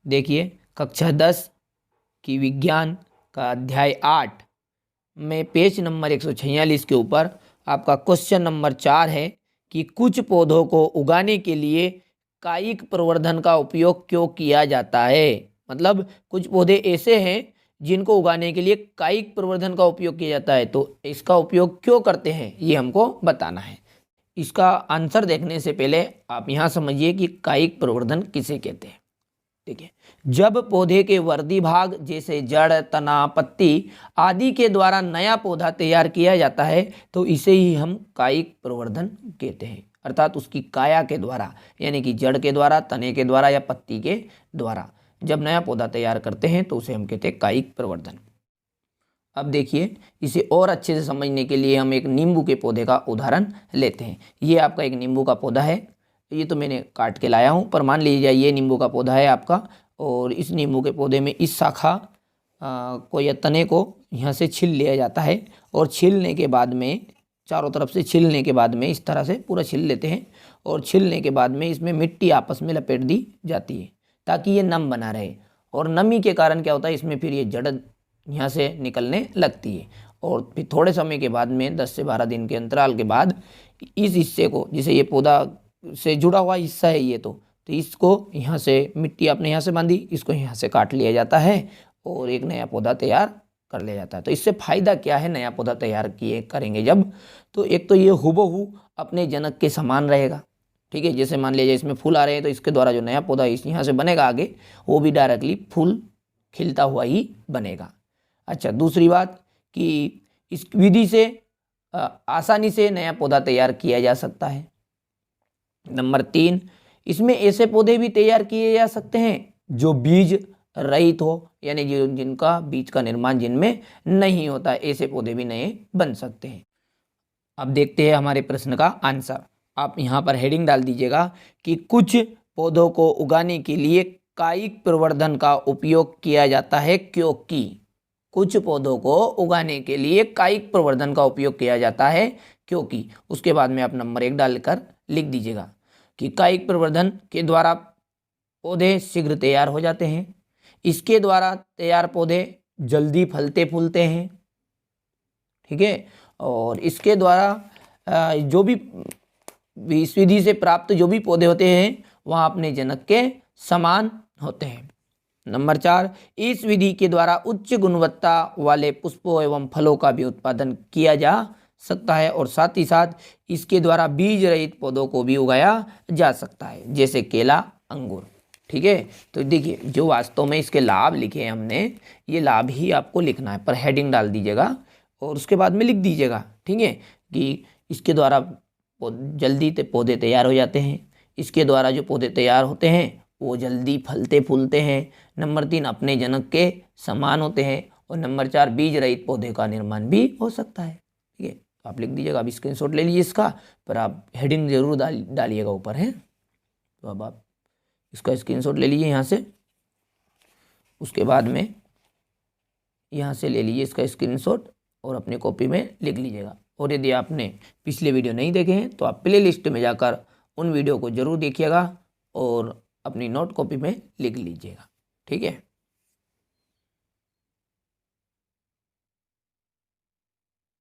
देखिए कक्षा 10 की विज्ञान का अध्याय 8 में पेज नंबर 146 के ऊपर आपका क्वेश्चन नंबर 4 है कि कुछ पौधों को उगाने के लिए कायिक प्रवर्धन का उपयोग क्यों किया जाता है। मतलब कुछ पौधे ऐसे हैं जिनको उगाने के लिए कायिक प्रवर्धन का उपयोग किया जाता है, तो इसका उपयोग क्यों करते हैं ये हमको बताना है। इसका आंसर देखने से पहले आप यहाँ समझिए कि कायिक प्रवर्धन किसे कहते हैं। ठीक है, जब पौधे के वर्दी भाग जैसे जड़, तना, पत्ती आदि के द्वारा नया पौधा तैयार किया जाता है तो इसे ही हम कायिक प्रवर्धन कहते हैं। अर्थात उसकी काया के द्वारा, यानी कि जड़ के द्वारा, तने के द्वारा या पत्ती के द्वारा जब नया पौधा तैयार करते हैं तो उसे हम कहते हैं कायिक प्रवर्धन। अब देखिए, इसे और अच्छे से समझने के लिए हम एक नींबू के पौधे का उदाहरण लेते हैं। ये आपका एक नींबू का पौधा है, ये तो मैंने काट के लाया हूँ, पर मान लीजिए ये नींबू का पौधा है आपका, और इस नींबू के पौधे में इस शाखा को या तने को यहाँ से छील लिया जाता है, और छीलने के बाद में चारों तरफ से छीलने के बाद में इस तरह से पूरा छील लेते हैं, और छीलने के बाद में इसमें मिट्टी आपस में लपेट दी जाती है ताकि ये नम बना रहे। और नमी के कारण क्या होता है, इसमें फिर ये जड़ यहाँ से निकलने लगती है, और फिर थोड़े समय के बाद में 10 से 12 दिन के अंतराल के बाद इस हिस्से को, जिसे ये पौधा से जुड़ा हुआ हिस्सा है ये, तो इसको यहाँ से मिट्टी आपने यहाँ से बांधी, इसको यहाँ से काट लिया जाता है और एक नया पौधा तैयार कर लिया जाता है। तो इससे फायदा क्या है, नया पौधा तैयार किए करेंगे जब, तो एक तो ये हुबहू अपने जनक के समान रहेगा। ठीक है, जैसे मान लीजिए इसमें फूल आ रहे हैं तो इसके द्वारा जो नया पौधा इस यहाँ से बनेगा आगे, वो भी डायरेक्टली फूल खिलता हुआ ही बनेगा। अच्छा, दूसरी बात कि इस विधि से आसानी से नया पौधा तैयार किया जा सकता है। नंबर 3, इसमें ऐसे पौधे भी तैयार किए जा सकते हैं जो बीज रहित हो, यानी जिनका बीज का निर्माण जिनमें नहीं होता, ऐसे पौधे भी नए बन सकते हैं। अब देखते हैं हमारे प्रश्न का आंसर। आप यहाँ पर हेडिंग डाल दीजिएगा कि कुछ पौधों को उगाने के लिए कायिक प्रवर्धन का उपयोग किया जाता है क्योंकि। कुछ पौधों को उगाने के लिए कायिक प्रवर्धन का उपयोग किया जाता है क्योंकि। उसके बाद में आप नंबर 1 डालकर लिख दीजिएगा कि कायिक प्रवर्धन के द्वारा पौधे शीघ्र तैयार हो जाते हैं, इसके द्वारा तैयार पौधे जल्दी फलते फूलते हैं। ठीक है, और इसके द्वारा जो भी इस विधि से प्राप्त जो भी पौधे होते हैं वह अपने जनक के समान होते हैं। नंबर 4, इस विधि के द्वारा उच्च गुणवत्ता वाले पुष्पों एवं फलों का भी उत्पादन किया जा सकता है, और साथ ही साथ इसके द्वारा बीज रहित पौधों को भी उगाया जा सकता है, जैसे केला, अंगूर। ठीक है, तो देखिए जो वास्तव में इसके लाभ लिखे हैं हमने, ये लाभ ही आपको लिखना है, पर हेडिंग डाल दीजिएगा और उसके बाद में लिख दीजिएगा। ठीक है, कि इसके द्वारा जल्दी पौधे तैयार हो जाते हैं, इसके द्वारा जो पौधे तैयार होते हैं वो जल्दी फलते फूलते हैं। नंबर 3, अपने जनक के समान होते हैं, और नंबर 4, बीज रहित पौधे का निर्माण भी हो सकता है। ठीक है, तो आप लिख दीजिएगा। अब स्क्रीनशॉट ले लीजिए इसका, पर आप हेडिंग जरूर डालिएगा ऊपर है। तो अब आप इसका स्क्रीनशॉट ले लीजिए यहाँ से, उसके बाद में यहाँ से ले लीजिए इसका स्क्रीनशॉट और अपने कॉपी में लिख लीजिएगा। और यदि आपने पिछले वीडियो नहीं देखे हैं तो आप प्ले लिस्ट में जाकर उन वीडियो को ज़रूर देखिएगा और अपनी नोट कॉपी में लिख लीजिएगा। ठीक है।